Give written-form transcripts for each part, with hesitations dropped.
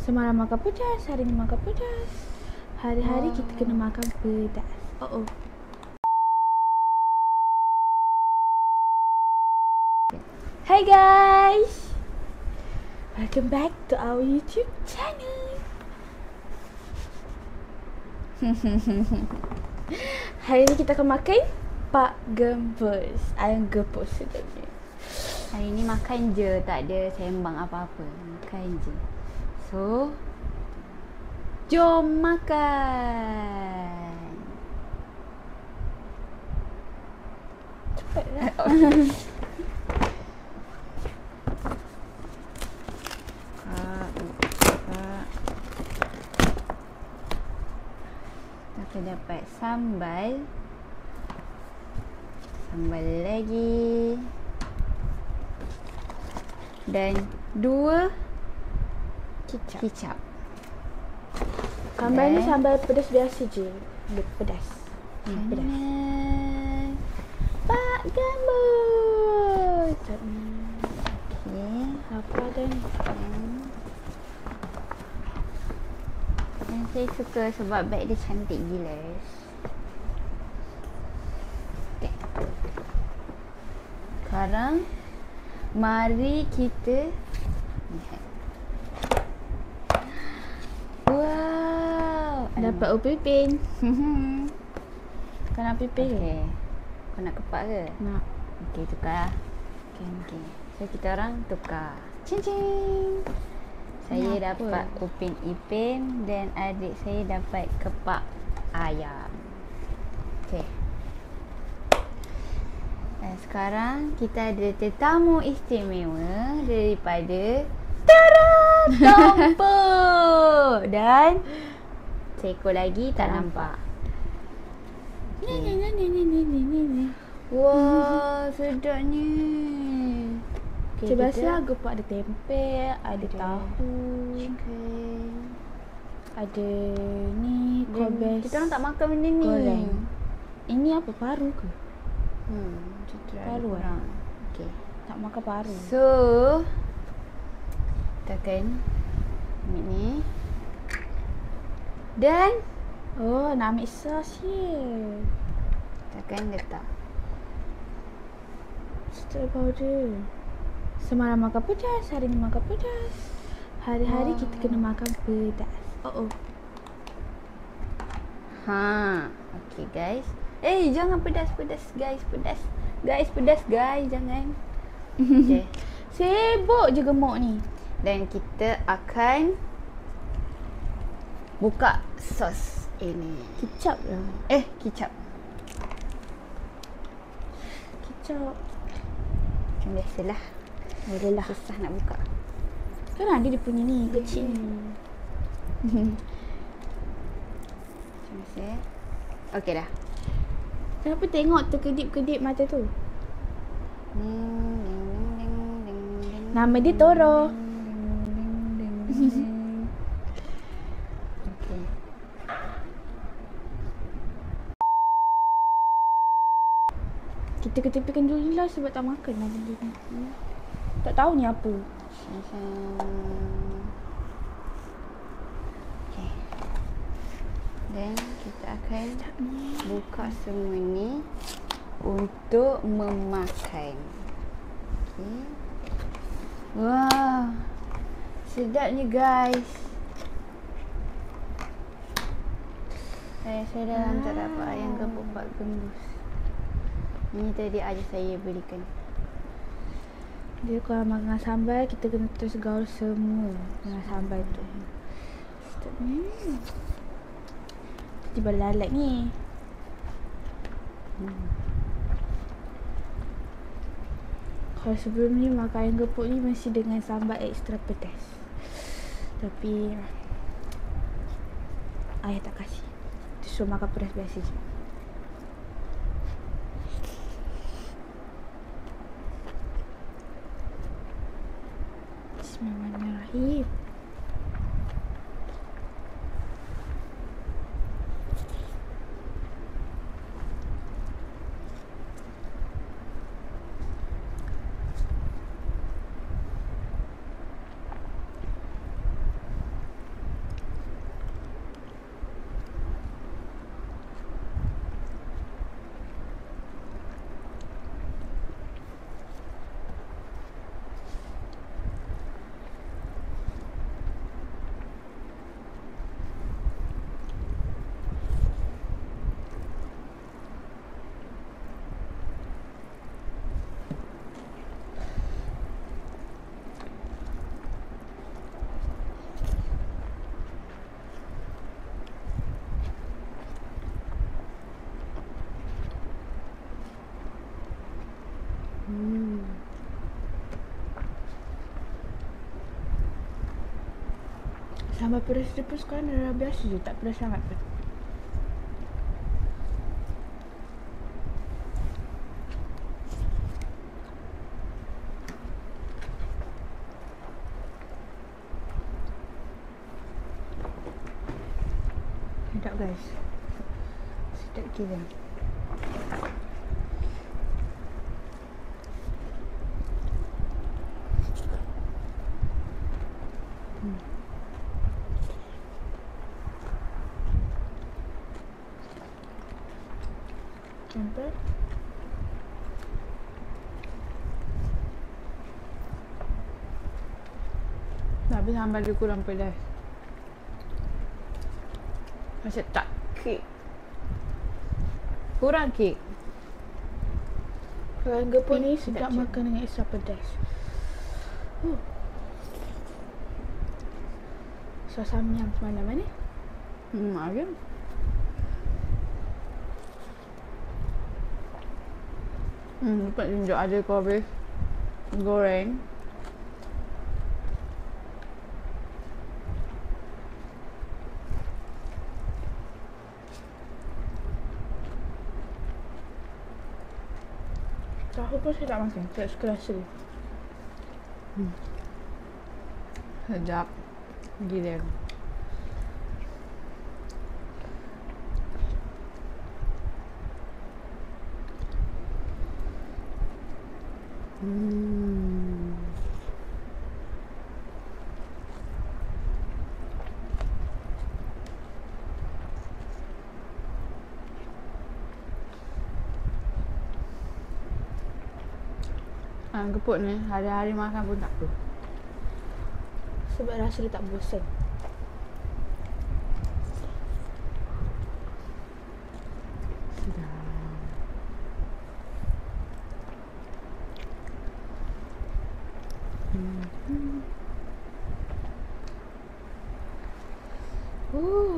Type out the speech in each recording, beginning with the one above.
Semalam makan pedas, hari ni makan pedas. Hari-hari kita kena makan pedas. Oh. Hi guys, welcome back to our YouTube channel. Hari ni kita akan makan Pak Gembus, ayam gepuk sedapnya. Hari ni makan je, tak ada sembang apa-apa. Makan je. So, jom makan. Cepatlah. Kita dapat sambal. Sambal lagi. Dan 2 kicap. Sambal ni sambal pedas biasa je. Dia pedas. Pedas. Pak Gembus. Okey, lapar dan Dan saya suka sebab beg dia cantik gila. Okay. Sekarang mari kita lihat. Wow, dapat upipin. Kau nak pipin ke? Okay. Kau nak kepak ke? Nak. Okey, tukar lah. Okay. So kita orang tukar. Cincin. Saya dapat upin ipin dan adik saya dapat kepak ayam. Okey. Dan sekarang kita ada tetamu istimewa daripada Tompo. Dan seekor lagi tak nampak. Ni. Wah, sedapnya. Macam biasa gepuk ada tempe, ada tahu, ada ni kobes. Kita orang tak makan benda ni. Goreng. Ini apa, paru ke? Paru lah. Okey. Tak makan paru. So, kita akan ambil ni. Dan Oh, nak ambil sos je. kita akan letak. Stir powder. Semalam makan pedas, hari ni makan pedas. Hari-hari kita kena makan pedas. Oh. Okey guys. Jangan pedas guys, pedas. Pedas guys, jangan. Okey. Sibuk je gemuk ni. Dan kita akan buka sos ini. Kicap lah. Kicap. Kicap. Macam biasalah. Boleh lah. Susah nak buka. Kan ada dia punya ni, kecil ni. Macam biasa. Okey dah. Kenapa tengok terkedip-kedip mata tu? Nama dia Toro. Okey. Kita ketepikan dulu lah sebab tak makan lah benda ni. Tak tahu ni apa. Okay. Dan kita akan buka semua ni untuk memakan. Okay. Wah, sedapnya guys. Saya dah tak dapat ayam gepuk Pak Gembus. Ini tadi ayah saya belikan. Dia kalau makan sambal, kita kena terus gaul semua dengan sambal tu. Tiba lalat ni. Kalau sebelum ni makan ayam gepuk ni mesti dengan sambal ekstra pedas. Tapi ayah tak kasih. Dia suruh makan pedas biasa je. Bismillahirrahmanirrahim. Sambal pedas dia pun sekarang dah biasa je, tak pedas sangat pun. Sedap guys. Sedap gila. Sampai tapi sambal dia kurang pedas. Macam tak kek. Kurang kek. Keluarga pun ni sedap makan dengan extra pedas. Sos samyang semalam ni. Ada. Lupa tunjuk ada kau habis goreng. Tahu pun saya tak makan, tak suka rasa dia. Sedap gila. Keput ni hari-hari makan pun tak apa. Sebab rasa dia tak bosan.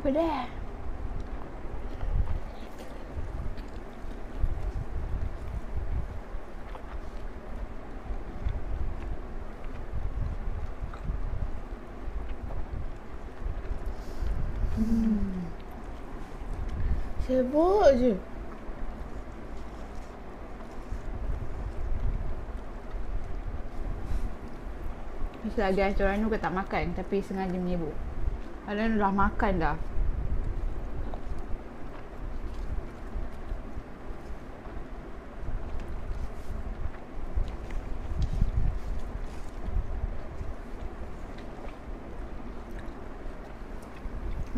Pedas. Sibuk je. Mesti guys, orang ni tak makan tapi sengaja menyibuk. Kalian dah makan dah.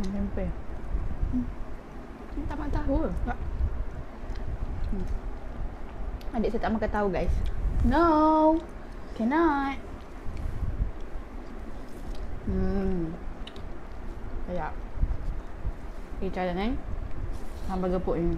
Tempe. Tak makan tahu ke? Tak. Adik saya tak makan tahu guys. No. Cannot. Sekejap. Cara ni sambal gepuk ni.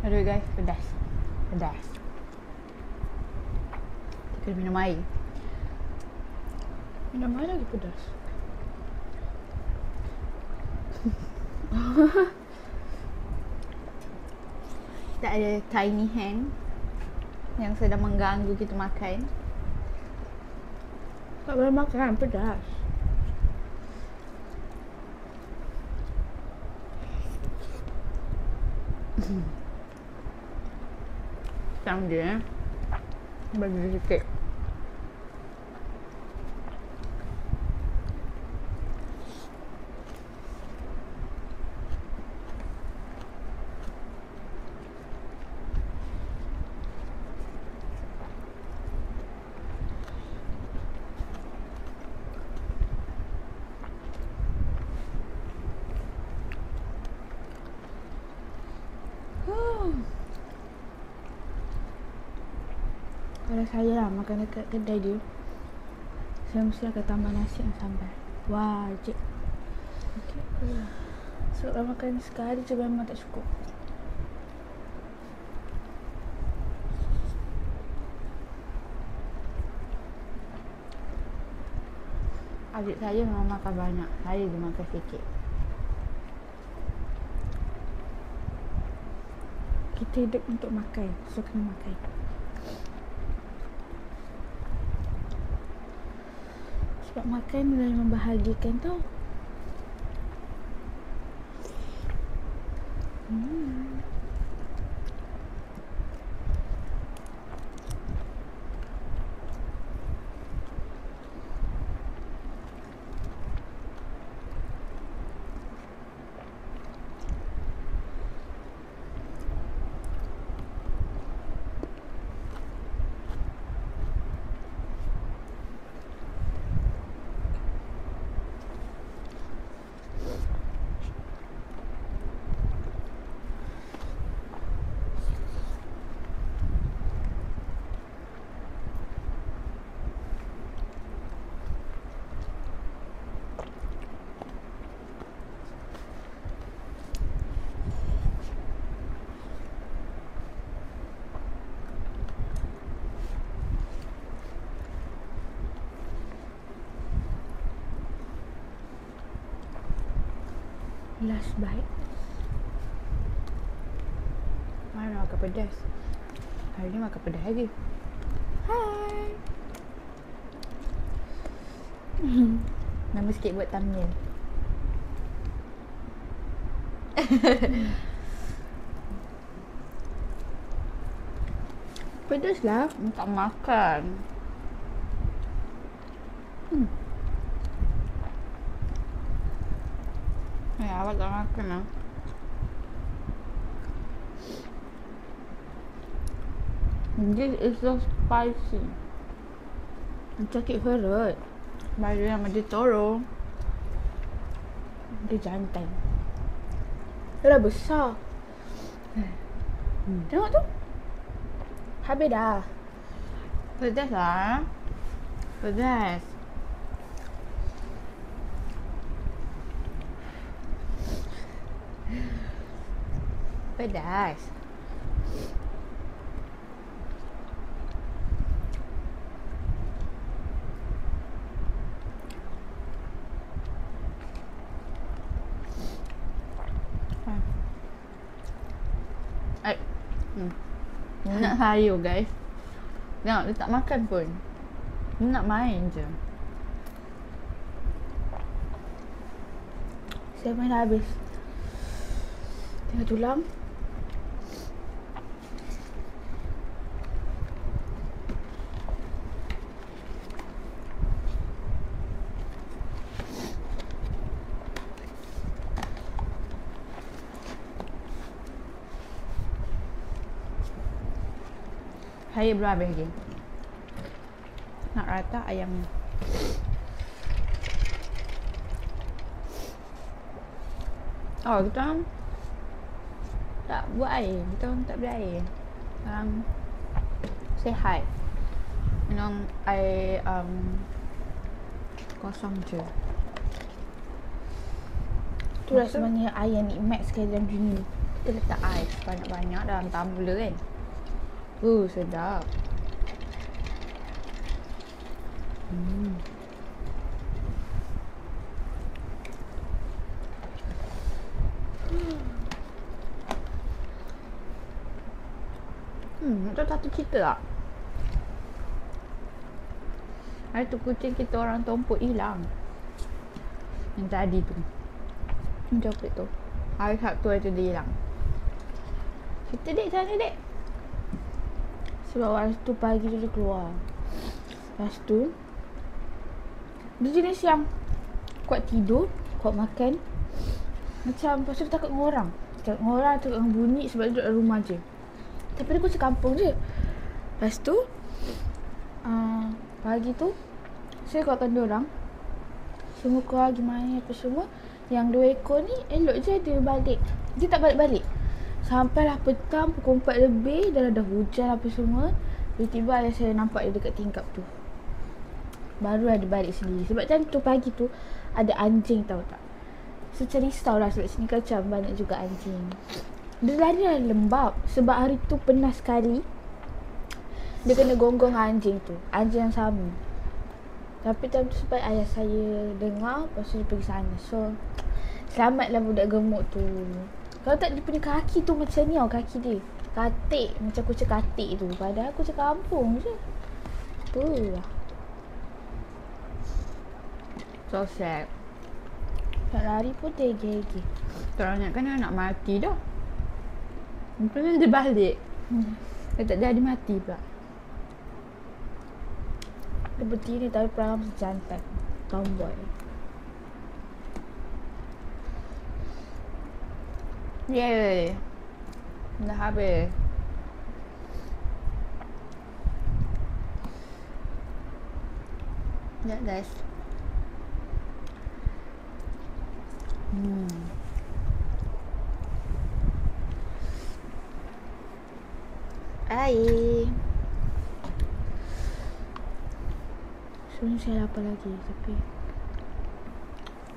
Aduh guys, pedas. Pedas. Kita kena minum air. Minum air lagi pedas. Kita ada tiny hand yang sedang mengganggu kita makan. Tak boleh makan, pedas. Sekarang dia bagi dia sikit. Kalau saya lah makan dekat kedai dia, saya mesti akan tambah nasi dan sambal. Wajib. Okay. So kalau makan sekali je memang tak cukup. Adik saya memang makan banyak, saya dia makan sikit. Kita hidup untuk makan, so kena makan. Sebab makan mulai membahagiakan tau. Last bite. Mana makan pedas? Hari ni makan pedas lagi. Hai. Nama sikit buat thumbnail. Pedas lah. Tak makan. Awak tak makan lah. This is so spicy. Sakit perut. Baju yang macam Toro. Dia jantan. Dia dah besar. Tengok tu. Habis dah. Pedas lah. Pedas. Pedas. Dia nak sayur guys. Tengok dia tak makan pun. Dia nak main je. Saya main dah habis. Tengok tulang. Saya belum habis lagi. Nak rata ayamnya. Oh, kita orang tak buat air. Kita orang tak beli air. Sekarang sihat. Minum air kosong je. Itulah sebenarnya air yang nikmat sekali dalam dunia. Kita letak air banyak-banyak dalam tumbler kan. Sedap. Nak tahu satu cerita tak? Hari tu kucing kita orang tumpuk hilang. Yang tadi tu. Yang coklat tu. Hari Sabtu tu dia hilang. Cerita dek sana dek. Sebab waktu tu pagi tu dia keluar. Lepas tu dia jenis yang kuat tidur, kuat makan. Macam lepas tu dia takut dengan orang. Takut dengan orang, takut dengan bunyi sebab dia duduk dalam rumah je. Tapi dia kucing kampung je. Lepas tu pagi tu saya kuatkan diorang. Semua keluar pergi main apa semua. Yang 2 ekor ni elok je dia balik. Dia tak balik-balik. Sampailah petang pukul 4 lebih dah hujan apa semua. Tiba-tiba ayah saya nampak dia dekat tingkap tu. Baru ada balik sendiri. Sebab time tu pagi tu ada anjing tahu tak. So macam risau lah sebab sini macam banyak juga anjing. Dia lari lah lembab. Sebab hari tu penas sekali. Dia kena gonggong anjing tu. Anjing yang sama. Tapi time tu sebab ayah saya dengar, lepas tu dia pergi sana. So selamatlah budak gemuk tu. Kalau tak dia punya kaki tu macam ni tau kaki dia. Katik. Macam kucing katik tu. Padahal kucing kampung je. Apa lah. So sad. Nak lari pun tergigit. Terang kan nak mati dah. Mungkin dia balik. Dia tak jadi mati pula. Dia berdiri tapi perangai macam jantan. Tomboy. Yeay. Dah habis. Ya guys. Air. Sebenarnya saya lapar lagi tapi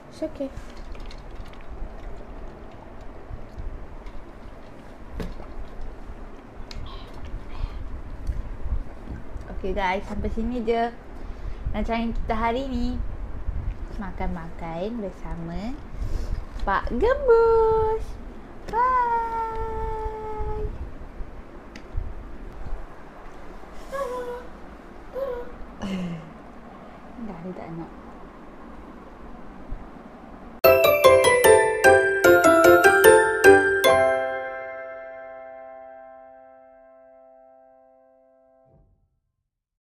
it's okay. Okay guys, sampai sini je rancangan kita hari ni. Makan-makan bersama Pak Gembus. Bye. Dah dia tak nak.